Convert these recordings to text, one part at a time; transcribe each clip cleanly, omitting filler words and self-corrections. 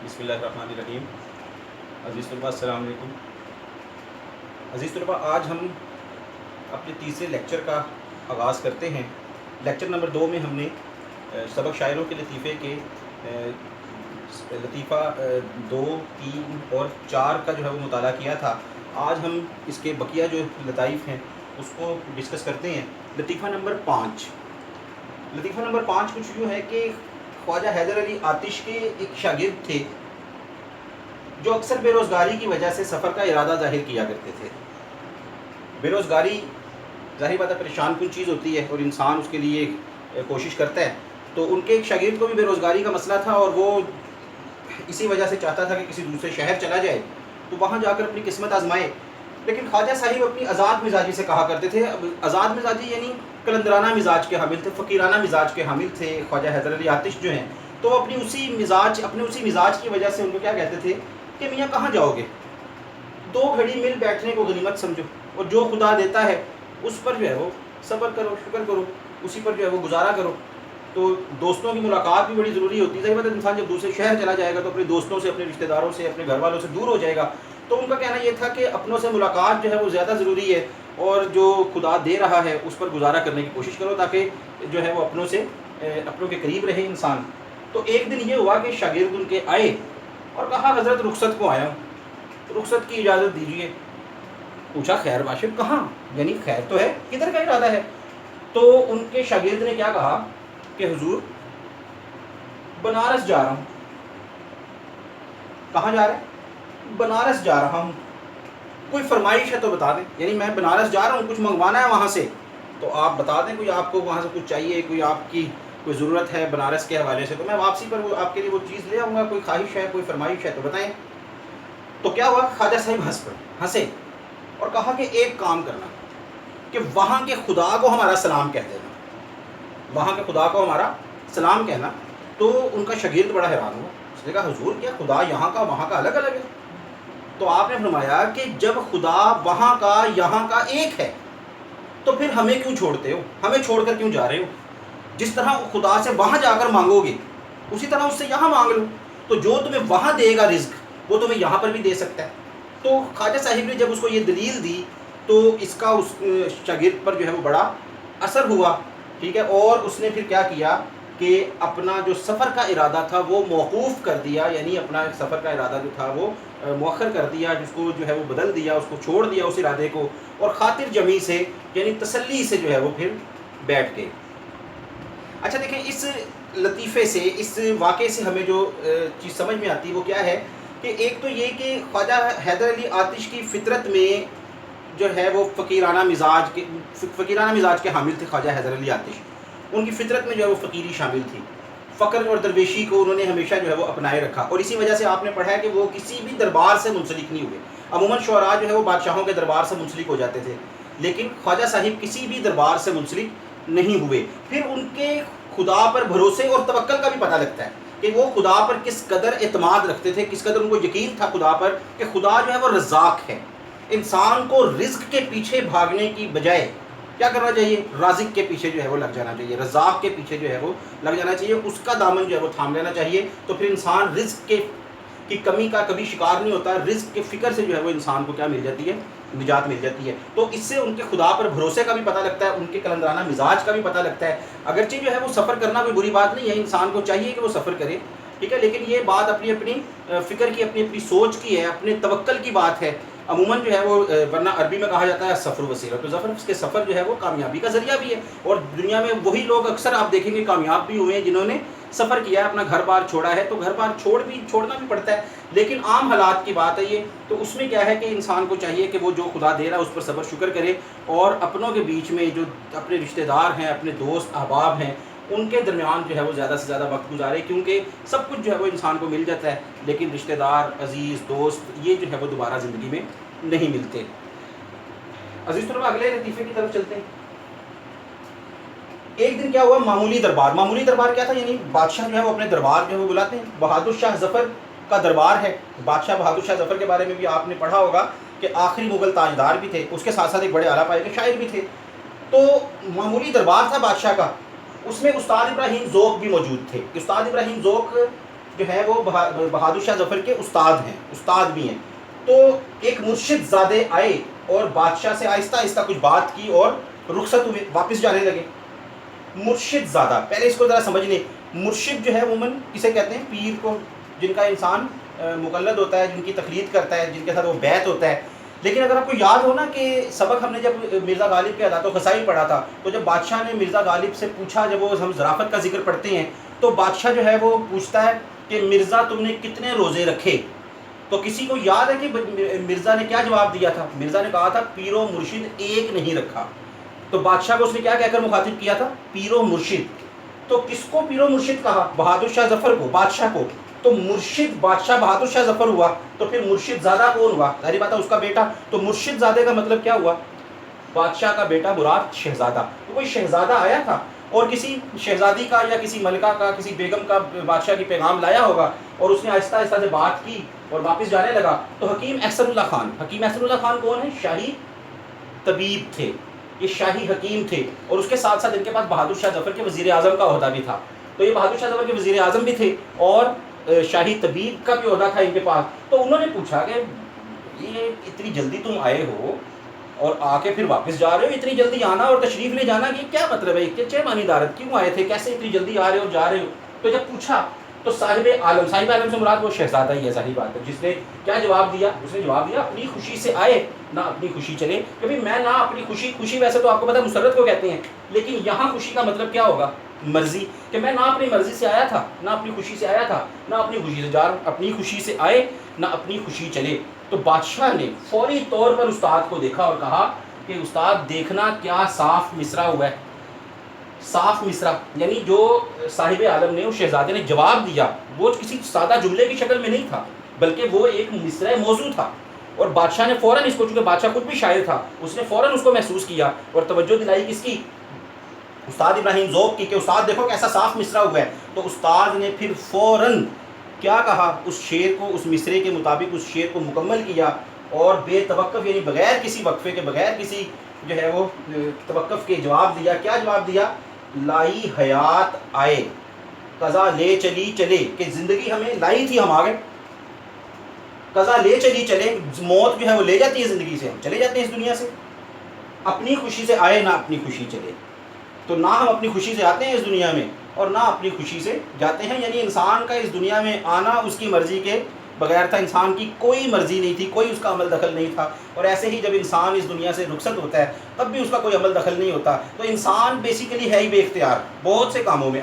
بسم اللہ الرحمن الرحیم۔ عزیز طلباء السلام علیکم۔ عزیز طلباء، آج ہم اپنے تیسرے لیکچر کا آغاز کرتے ہیں۔ لیکچر نمبر 2 میں ہم نے سبق شاعروں کے لطیفے کے لطیفہ 2، 3 اور 4 کا جو ہے وہ مطالعہ کیا تھا۔ آج ہم اس کے بقیہ جو لطائف ہیں اس کو ڈسکس کرتے ہیں۔ لطیفہ نمبر 5 کچھ یوں ہے کہ خواجہ حیدر علی آتش کے ایک شاگرد تھے جو اکثر بے روزگاری کی وجہ سے سفر کا ارادہ ظاہر کیا کرتے تھے۔ بے روزگاری ظاہر بات ہے پریشان کن چیز ہوتی ہے اور انسان اس کے لیے کوشش کرتا ہے۔ تو ان کے ایک شاگرد کو بھی بے روزگاری کا مسئلہ تھا اور وہ اسی وجہ سے چاہتا تھا کہ کسی دوسرے شہر چلا جائے تو وہاں جا کر اپنی قسمت آزمائے۔ لیکن خواجہ صاحب اپنی آزاد مزاجی سے کہا کرتے تھے، آزاد مزاجی یعنی قلندرانہ مزاج کے حامل تھے، فقیرانہ مزاج کے حامل تھے خواجہ حیدر علی آتش جو ہیں۔ تو اپنے اسی مزاج کی وجہ سے ان کو کیا کہتے تھے کہ میاں کہاں جاؤ گے، 2 گھڑی مل بیٹھنے کو غنیمت سمجھو اور جو خدا دیتا ہے اس پر جو ہے وہ صبر کرو، شکر کرو، اسی پر جو ہے وہ گزارا کرو۔ تو دوستوں کی ملاقات بھی بڑی ضروری ہوتی ہے۔ ظاہر بات ہے انسان جب دوسرے شہر چلا جائے گا تو اپنے دوستوں سے، اپنے رشتہ داروں سے، اپنے گھر والوں سے دور ہو جائے گا۔ تو ان کا کہنا یہ تھا کہ اپنوں سے ملاقات جو ہے وہ زیادہ ضروری ہے اور جو خدا دے رہا ہے اس پر گزارا کرنے کی کوشش کرو تاکہ جو ہے وہ اپنوں کے قریب رہے انسان۔ تو ایک دن یہ ہوا کہ شاگرد ان کے آئے اور کہا حضرت رخصت کو آیا ہوں، رخصت کی اجازت دیجیے۔ پوچھا خیر باشد کہاں، یعنی خیر تو ہے، کدھر کا ارادہ ہے؟ تو ان کے شاگرد نے کیا کہا کہ حضور بنارس جا رہا ہوں۔ کہاں جا رہے ہیں؟ بنارس جا رہا ہوں، کوئی فرمائش ہے تو بتا دیں، یعنی میں بنارس جا رہا ہوں، کچھ منگوانا ہے وہاں سے تو آپ بتا دیں، کوئی آپ کو وہاں سے کچھ چاہیے، کوئی آپ کی کوئی ضرورت ہے بنارس کے حوالے سے تو میں واپسی پر وہ آپ کے لیے وہ چیز لے آؤں گا، کوئی خواہش ہے، کوئی فرمائش ہے تو بتائیں۔ تو کیا ہوا، خواجہ صاحب ہنسے اور کہا کہ ایک کام کرنا کہ وہاں کے خدا کو ہمارا سلام کہہ دینا، وہاں کے خدا کو ہمارا سلام کہنا۔ تو ان کا شاگرد بڑا حیران ہوا، اس نے کہا حضور کیا خدا یہاں کا وہاں کا الگ الگ ہے؟ تو آپ نے فرمایا کہ جب خدا وہاں کا یہاں کا ایک ہے تو پھر ہمیں کیوں چھوڑتے ہو، ہمیں چھوڑ کر کیوں جا رہے ہو؟ جس طرح خدا سے وہاں جا کر مانگو گے اسی طرح اس سے یہاں مانگ لو، تو جو تمہیں وہاں دے گا رزق وہ تمہیں یہاں پر بھی دے سکتا ہے۔ تو خواجہ صاحب نے جب اس کو یہ دلیل دی تو اس کا اس شاگرد پر جو ہے وہ بڑا اثر ہوا، ٹھیک ہے، اور اس نے پھر کیا کیا کہ اپنا جو سفر کا ارادہ تھا وہ موقوف کر دیا، یعنی اپنا سفر کا ارادہ جو تھا وہ مؤخر کر دیا، جس کو جو ہے وہ بدل دیا، اس کو چھوڑ دیا اس ارادے کو، اور خاطر جمی سے یعنی تسلی سے جو ہے وہ پھر بیٹھ گئے۔ اچھا دیکھیں، اس لطیفے سے، اس واقعے سے ہمیں جو چیز سمجھ میں آتی ہے وہ کیا ہے کہ ایک تو یہ کہ خواجہ حیدر علی آتش کی فطرت میں جو ہے وہ فقیرانہ مزاج کے حامل تھے خواجہ حیدر علی آتش۔ ان کی فطرت میں جو ہے وہ فقیری شامل تھی، فقر اور درویشی کو انہوں نے ہمیشہ جو ہے وہ اپنائے رکھا، اور اسی وجہ سے آپ نے پڑھا ہے کہ وہ کسی بھی دربار سے منسلک نہیں ہوئے۔ عموماً شعراء جو ہے وہ بادشاہوں کے دربار سے منسلک ہو جاتے تھے، لیکن خواجہ صاحب کسی بھی دربار سے منسلک نہیں ہوئے۔ پھر ان کے خدا پر بھروسے اور توکل کا بھی پتہ لگتا ہے کہ وہ خدا پر کس قدر اعتماد رکھتے تھے، کس قدر ان کو یقین تھا خدا پر کہ خدا جو ہے وہ رزاق ہے۔ انسان کو رزق کے پیچھے بھاگنے کی بجائے کیا کرنا چاہیے، رازق کے پیچھے جو ہے وہ لگ جانا چاہیے، رزاق کے پیچھے جو ہے وہ لگ جانا چاہیے، اس کا دامن جو ہے وہ تھام لینا چاہیے۔ تو پھر انسان رزق کی کمی کا کبھی شکار نہیں ہوتا، رزق کے فکر سے جو ہے وہ انسان کو کیا مل جاتی ہے، نجات مل جاتی ہے۔ تو اس سے ان کے خدا پر بھروسے کا بھی پتہ لگتا ہے، ان کے قلندرانہ مزاج کا بھی پتہ لگتا ہے۔ اگرچہ جو ہے وہ سفر کرنا کوئی بری بات نہیں ہے، انسان کو چاہیے کہ وہ سفر کرے، ٹھیک ہے، لیکن یہ بات اپنی اپنی فکر کی، اپنی اپنی سوچ کی ہے، اپنے توکل کی بات ہے۔ عموماً جو ہے وہ ورنہ عربی میں کہا جاتا ہے سفر وسیلہ، تو سفر جو ہے وہ کامیابی کا ذریعہ بھی ہے، اور دنیا میں وہی لوگ اکثر آپ دیکھیں گے کامیاب بھی ہوئے ہیں جنہوں نے سفر کیا ہے، اپنا گھر بار چھوڑا ہے۔ تو گھر بار چھوڑنا بھی پڑتا ہے، لیکن عام حالات کی بات ہے یہ۔ تو اس میں کیا ہے کہ انسان کو چاہیے کہ وہ جو خدا دے رہا ہے اس پر صبر شکر کرے، اور اپنوں کے بیچ میں جو اپنے رشتہ دار ہیں، اپنے دوست احباب ہیں، ان کے درمیان جو ہے وہ زیادہ سے زیادہ وقت گزارے، کیونکہ سب کچھ جو ہے وہ انسان کو مل جاتا ہے، لیکن رشتہ دار، عزیز، دوست یہ جو ہے وہ دوبارہ زندگی میں نہیں ملتے۔ عزیز طلباء، اگلے لطیفے کی طرف چلتے ہیں۔ ایک دن کیا ہوا، معمولی دربار کیا تھا، یعنی بادشاہ جو ہے وہ اپنے دربار جو ہے وہ بلاتے ہیں۔ بہادر شاہ ظفر کا دربار ہے، بادشاہ بہادر شاہ ظفر کے بارے میں بھی آپ نے پڑھا ہوگا کہ آخری مغل تاجدار بھی تھے، اس کے ساتھ ساتھ ایک بڑے اعلیٰ پائے کے شاعر بھی تھے۔ تو معمولی دربار تھا بادشاہ کا، اس میں استاد ابراہیم ذوق بھی موجود تھے۔ استاد ابراہیم ذوق جو ہے وہ بہادر شاہ ظفر کے استاد ہیں، استاد بھی ہیں. تو ایک مرشد زادے آئے اور بادشاہ سے آہستہ آہستہ کچھ بات کی اور رخصت ہوئے، واپس جانے لگے. مرشد زادہ، پہلے اس کو ذرا سمجھ لیں. مرشد جو ہے عموماً کسے کہتے ہیں؟ پیر کو، جن کا انسان مقلد ہوتا ہے، جن کی تقلید کرتا ہے، جن کے ساتھ وہ بیعت ہوتا ہے. لیکن اگر آپ کو یاد ہو نا کہ سبق ہم نے جب مرزا غالب کے عادات و خصائل پڑھا تھا، تو جب بادشاہ نے مرزا غالب سے پوچھا، جب وہ ہم ظرافت کا ذکر پڑھتے ہیں تو بادشاہ جو ہے وہ پوچھتا ہے کہ مرزا تم نے کتنے روزے رکھے؟ تو کسی کو یاد ہے کہ مرزا نے کیا جواب دیا تھا؟ مرزا نے کہا تھا پیر و مرشد ایک نہیں رکھا. تو بادشاہ کو اس نے کیا کہہ کر مخاطب کیا تھا؟ پیر و مرشد. تو کس کو پیر و مرشد کہا؟ بہادر شاہ ظفر کو، بادشاہ کو. تو مرشد بادشاہ بہادر شاہ ظفر ہوا، تو پھر مرشد زادہ کون ہوا؟ ظاہری بات ہے اس کا بیٹا. تو مرشد زادے کا مطلب کیا ہوا؟ بادشاہ کا بیٹا مراد شہزادہ. تو کوئی شہزادہ آیا تھا اور کسی شہزادی کا یا کسی ملکہ کا، کسی بیگم کا بادشاہ کی پیغام لایا ہوگا، اور اس نے آہستہ آہستہ سے بات کی اور واپس جانے لگا. تو حکیم احسن اللہ خان، حکیم احسن اللہ خان کون ہے؟ شاہی طبیب تھے، یہ شاہی حکیم تھے، اور اس کے ساتھ ساتھ ان کے پاس بہادر شاہ ظفر کے وزیر اعظم کا عہدہ بھی تھا. تو یہ بہادر شاہ ظفر کے وزیر اعظم بھی تھے اور شاہی طبیب کا بھی عہدہ تھا ان کے پاس. تو انہوں نے پوچھا کہ یہ اتنی جلدی تم آئے ہو اور آ کے پھر واپس جا رہے ہو، اتنی جلدی آنا اور تشریف لے جانا کی کیا مطلب ہے؟ کیا معنی دارت، کیوں آئے تھے، کیسے اتنی جلدی آ رہے ہو جا رہے ہو؟ تو جب پوچھا تو صاحب عالم سے مراد وہ شہزادہ ہی ہے، صحیح بات ہے. جس نے کیا جواب دیا؟ اس نے جواب دیا اپنی خوشی سے آئے نہ اپنی خوشی چلے. کبھی میں نہ اپنی خوشی ویسے تو آپ کو پتہ ہے مسرت کو کہتے ہیں، لیکن یہاں خوشی کا مطلب کیا ہوگا؟ مرضی. کہ میں نہ اپنی مرضی سے آیا تھا، نہ اپنی خوشی سے آیا تھا، نہ اپنی خوشی سے جا رہا ہوں. اپنی خوشی سے آئے نہ اپنی خوشی چلے. تو بادشاہ نے فوری طور پر استاد کو دیکھا اور کہا کہ استاد دیکھنا کیا صاف مصرع ہوا ہے. صاف مصرع یعنی جو صاحب عالم نے، اس شہزادے نے جواب دیا وہ کسی سادہ جملے کی شکل میں نہیں تھا، بلکہ وہ ایک مصرع موضوع تھا. اور بادشاہ نے فوراً اس کو، چونکہ بادشاہ خود بھی شاعر تھا، اس نے فوراً اس کو محسوس کیا اور توجہ دلائی کس کی؟ استاد ابراہیم ذوق کی، کہ استاد دیکھو کیسا صاف مصرع ہوا ہے. تو استاد نے پھر فوراً کیا کہا؟ اس شعر کو، اس مصرعے کے مطابق اس شعر کو مکمل کیا، اور بے توقف یعنی بغیر کسی وقفے کے، بغیر کسی جو ہے وہ توقف کے جواب دیا. کیا جواب دیا؟ لائی حیات آئے قضا لے چلی چلے. کہ زندگی ہمیں لائی تھی، ہم آ گئے. قضا لے چلی چلے، موت جو ہے وہ لے جاتی ہے زندگی سے، ہم چلے جاتے ہیں اس دنیا سے. اپنی خوشی سے آئے نہ اپنی خوشی چلے. تو نہ ہم اپنی خوشی سے آتے ہیں اس دنیا میں اور نہ اپنی خوشی سے جاتے ہیں. یعنی انسان کا اس دنیا میں آنا اس کی مرضی کے بغیر تھا. انسان کی کوئی مرضی نہیں تھی، کوئی اس کا عمل دخل نہیں تھا. اور ایسے ہی جب انسان اس دنیا سے رخصت ہوتا ہے تب بھی اس کا کوئی عمل دخل نہیں ہوتا. تو انسان بیسیکلی ہے ہی بے اختیار بہت سے کاموں میں،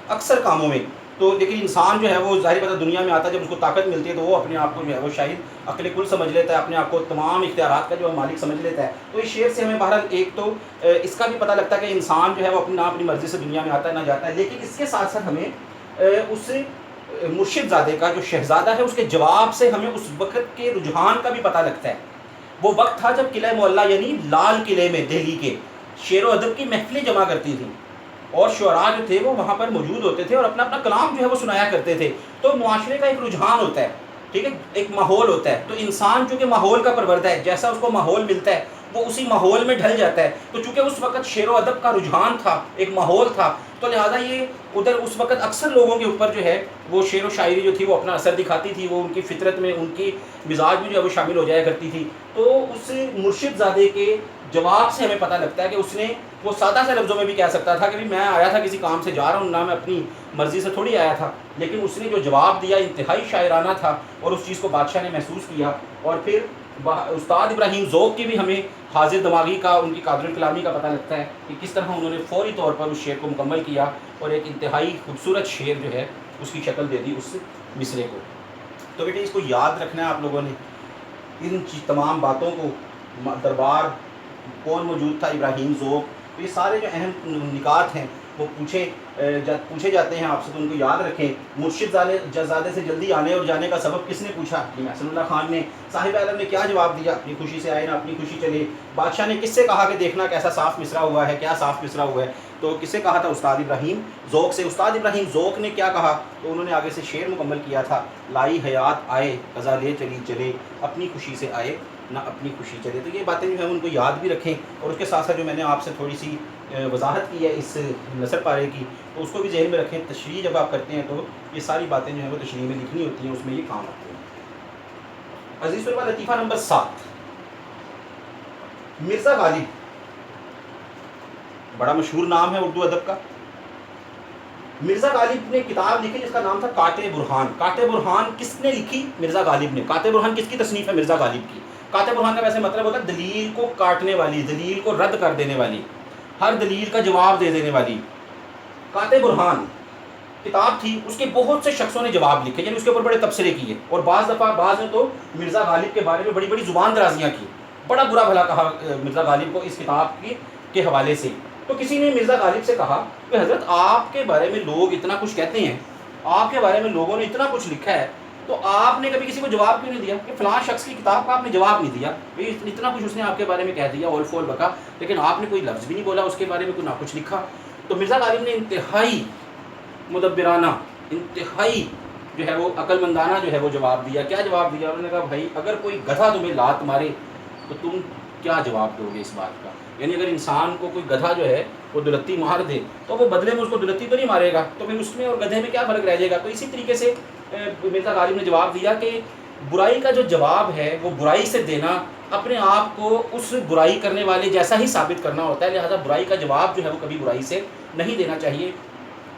اکثر کاموں میں. تو لیکن انسان جو ہے وہ ظاہر بات ہے دنیا میں آتا ہے، جب اس کو طاقت ملتی ہے تو وہ اپنے آپ کو جو ہے وہ شاید عقل کل سمجھ لیتا ہے، اپنے آپ کو تمام اختیارات کا جو ہے مالک سمجھ لیتا ہے. تو اس شعر سے ہمیں بہرحال ایک تو اس کا بھی پتہ لگتا ہے کہ انسان جو ہے وہ اپنی مرضی سے دنیا میں آتا ہے نہ جاتا ہے. لیکن اس کے ساتھ ساتھ ہمیں اس مرشد زادے کا جو شہزادہ ہے اس کے جواب سے ہمیں اس وقت کے رجحان کا بھی پتہ لگتا ہے. وہ وقت تھا جب قلعہ معلیٰ یعنی لال قلعے میں دہلی کے شعر و ادب کی محفلیں جمع کرتی تھیں، اور شعراء جو تھے وہ وہاں پر موجود ہوتے تھے اور اپنا اپنا کلام جو ہے وہ سنایا کرتے تھے. تو معاشرے کا ایک رجحان ہوتا ہے، ٹھیک ہے، ایک ماحول ہوتا ہے. تو انسان چونکہ ماحول کا پروردہ ہے، جیسا اس کو ماحول ملتا ہے وہ اسی ماحول میں ڈھل جاتا ہے. تو چونکہ اس وقت شعر و ادب کا رجحان تھا، ایک ماحول تھا، تو لہٰذا یہ ادھر اس وقت اکثر لوگوں کے اوپر جو ہے وہ شعر و شاعری جو تھی وہ اپنا اثر دکھاتی تھی، وہ ان کی فطرت میں، ان کی مزاج میں جو ہے وہ شامل ہو جایا کرتی تھی. تو اس مرشد زادے کے جواب سے ہمیں پتہ لگتا ہے کہ اس نے وہ سادہ سے لفظوں میں بھی کہہ سکتا تھا کہ میں آیا تھا کسی کام سے جا رہا ہوں، نہ میں اپنی مرضی سے تھوڑی آیا تھا. لیکن اس نے جو جواب دیا انتہائی شاعرانہ تھا اور اس چیز کو بادشاہ نے محسوس کیا. اور پھر استاد ابراہیم ذوق کی بھی ہمیں حاضر دماغی کا، ان کی قادر الکلامی کا پتہ لگتا ہے کہ کس طرح انہوں نے فوری طور پر اس شعر کو مکمل کیا اور ایک انتہائی خوبصورت شعر جو ہے اس کی شکل دے دی اس مصرعے کو. تو بیٹے اس کو یاد رکھنا ہے آپ لوگوں نے، ان تمام باتوں کو. دربار کون موجود تھا؟ ابراہیم ذوق. یہ سارے جو اہم نکات ہیں وہ پوچھے جاتے ہیں آپ سے، تو ان کو یاد رکھیں. مرشد زادے سے جلدی آنے اور جانے کا سبب کس نے پوچھا؟ احسن اللہ خان نے. صاحب عالم نے کیا جواب دیا؟ اپنی خوشی سے آئے نہ اپنی خوشی چلے. بادشاہ نے کس سے کہا کہ دیکھنا کیسا صاف مصرع ہوا ہے، کیا صاف مصرع ہوا ہے؟ تو کس سے کہا تھا؟ استاد ابراہیم ذوق سے. استاد ابراہیم ذوق نے کیا کہا؟ تو انہوں نے آگے سے شعر مکمل کیا تھا، لائی حیات آئے قضا لے چلی چلے، اپنی خوشی سے آئے نہ اپنی خوشی چلے. تو یہ باتیں جو ہیں ان کو یاد بھی رکھیں. اور اس کے ساتھ ساتھ جو میں نے آپ سے تھوڑی سی وضاحت کی ہے اس نثر پارے کی, تو اس کو بھی ذہن میں رکھیں. تشریح جب آپ کرتے ہیں تو یہ ساری باتیں جو ہیں وہ تشریح میں لکھنی ہوتی ہیں, اس میں یہ کام آتی ہیں. عزیز طلباء, لطیفہ نمبر 7, مرزا غالب. بڑا مشہور نام ہے اردو ادب کا. مرزا غالب نے کتاب لکھی جس کا نام تھا کاٹے برہان. کاٹے برہان کس نے لکھی؟ مرزا غالب نے. کاٹے برہان کس کی تصنیف ہے؟ مرزا غالب کی. کاٹے برہان کا ویسے مطلب ہوتا ہے دلیل کو کاٹنے والی, دلیل کو رد کر دینے والی, ہر دلیل کا جواب دے دینے والی. کاٹے برہان کتاب تھی, اس کے بہت سے شخصوں نے جواب لکھے, یعنی اس کے اوپر بڑے تبصرے کیے, اور بعض دفعہ بعض نے تو مرزا غالب کے بارے میں بڑی بڑی زبان درازیاں کی, بڑا برا بھلا کہا مرزا غالب کو اس کتاب کے حوالے سے. تو کسی نے مرزا غالب سے کہا کہ حضرت آپ کے بارے میں لوگ اتنا کچھ کہتے ہیں, آپ کے بارے میں لوگوں نے اتنا کچھ لکھا ہے, تو آپ نے کبھی کسی کو جواب کیوں نہیں دیا؟ کہ فلاں شخص کی کتاب کا آپ نے جواب نہیں دیا, اتنا کچھ اس نے آپ کے بارے میں کہہ دیا, اول فول بکا, لیکن آپ نے کوئی لفظ بھی نہیں بولا اس کے بارے میں, کوئی نہ کچھ لکھا. تو مرزا غالب نے انتہائی مدبرانہ, انتہائی جو ہے وہ عقل مندانہ جو ہے وہ جواب دیا. کیا جواب دیا؟ انہوں نے کہا بھائی اگر کوئی گدھا تمہیں لات مارے تو تم کیا جواب دو گے اس بات کا؟ یعنی اگر انسان کو کوئی گدھا جو ہے وہ دلتی مار دے تو وہ بدلے میں اس کو دلتی تو نہیں مارے گا, تو پھر اس میں اور گدھے میں کیا فرق رہ جائے گا؟ تو اسی طریقے سے مرزا غالب نے جواب دیا کہ برائی کا جو جواب ہے وہ برائی سے دینا اپنے آپ کو اس برائی کرنے والے جیسا ہی ثابت کرنا ہوتا ہے, لہذا برائی کا جواب جو ہے وہ کبھی برائی سے نہیں دینا چاہیے.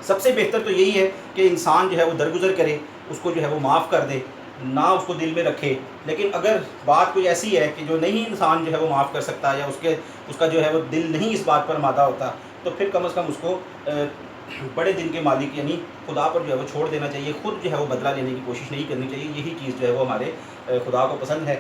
سب سے بہتر تو یہی ہے کہ انسان جو ہے وہ درگزر کرے, اس کو جو ہے وہ معاف کر دے, نہ اس کو دل میں رکھے. لیکن اگر بات کوئی ایسی ہے کہ جو نہیں انسان جو ہے وہ معاف کر سکتا, یا اس کا جو ہے وہ دل نہیں اس بات پر مادہ ہوتا, تو پھر کم از کم اس کو بڑے دن کے مالک یعنی خدا پر جو ہے وہ چھوڑ دینا چاہیے. خود جو ہے وہ بدلہ لینے کی کوشش نہیں کرنی چاہیے. یہی چیز جو ہے وہ ہمارے خدا کو پسند ہے.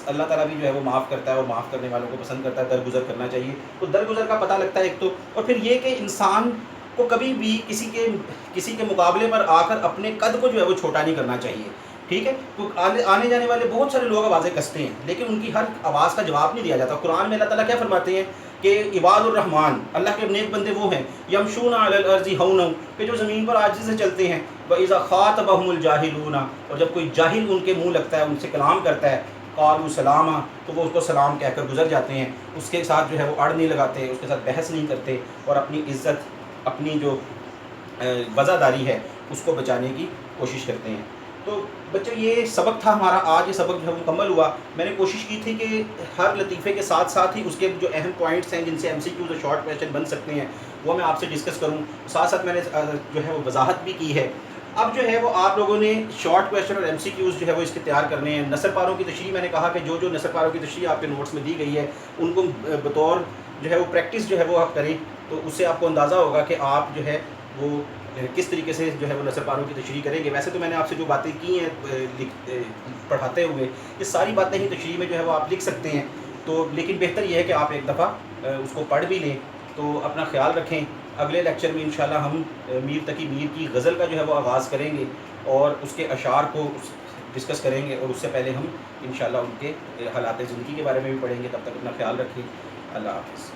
اللہ تعالیٰ بھی جو ہے وہ معاف کرتا ہے اور معاف کرنے والوں کو پسند کرتا ہے. درگزر کرنا چاہیے. تو درگزر کا پتہ لگتا ہے ایک تو, اور پھر یہ کہ انسان کو کبھی بھی کسی کے مقابلے پر آ کر اپنے قد کو جو ہے وہ چھوٹا نہیں کرنا چاہیے. ٹھیک ہے, تو آنے جانے والے بہت سارے لوگ آوازیں کستے ہیں, لیکن ان کی ہر آواز کا جواب نہیں دیا جاتا. قرآن میں اللہ تعالیٰ کیا فرماتے ہیں کہ عباد الرحمن, اللہ کے نیک بندے وہ ہیں, یمشون علی الارض ہونا, کہ جو زمین پر عاجزی سے چلتے ہیں, وَإِذَا خَاطَبَهُمُ الْجَاهِلُونَ, اور جب کوئی جاہل ان کے منہ لگتا ہے, ان سے کلام کرتا ہے, قالوا سلاما, تو وہ اس کو سلام کہہ کر گزر جاتے ہیں. اس کے ساتھ جو ہے وہ اڑ نہیں لگاتے, اس کے ساتھ بحث نہیں کرتے, اور اپنی عزت, اپنی جو وزاداری ہے اس کو بچانے کی کوشش کرتے ہیں. تو بچوں یہ سبق تھا ہمارا آج. یہ سبق جو ہے مکمل ہوا. میں نے کوشش کی تھی کہ ہر لطیفے کے ساتھ ساتھ ہی اس کے جو اہم پوائنٹس ہیں جن سے MCQs اور شارٹ کویشچن بن سکتے ہیں وہ میں آپ سے ڈسکس کروں. ساتھ ساتھ میں نے جو ہے وہ وضاحت بھی کی ہے. اب جو ہے وہ آپ لوگوں نے شارٹ کویشچن اور MCQs جو ہے وہ اس کے تیار کرنے ہیں. نثر پاروں کی تشریح میں نے کہا کہ جو نثر پاروں کی تشریح آپ کے نوٹس میں دی گئی ہے ان کو بطور جو ہے وہ پریکٹس جو ہے وہ آپ کریں, تو اس سے آپ کو اندازہ ہوگا کہ آپ جو ہے وہ کس طریقے سے جو ہے وہ نثر پاروں کی تشریح کریں گے. ویسے تو میں نے آپ سے جو باتیں کی ہیں پڑھاتے ہوئے, یہ ساری باتیں ہی تشریح میں جو ہے وہ آپ لکھ سکتے ہیں. تو لیکن بہتر یہ ہے کہ آپ ایک دفعہ اس کو پڑھ بھی لیں. تو اپنا خیال رکھیں. اگلے لیکچر میں انشاءاللہ ہم میر تقی میر کی غزل کا جو ہے وہ آغاز کریں گے اور اس کے اشعار کو ڈسکس کریں گے, اور اس سے پہلے ہم انشاءاللہ ان کے حالات زندگی کے بارے میں بھی پڑھیں گے. تب تک اپنا خیال رکھیں. اللہ حافظ.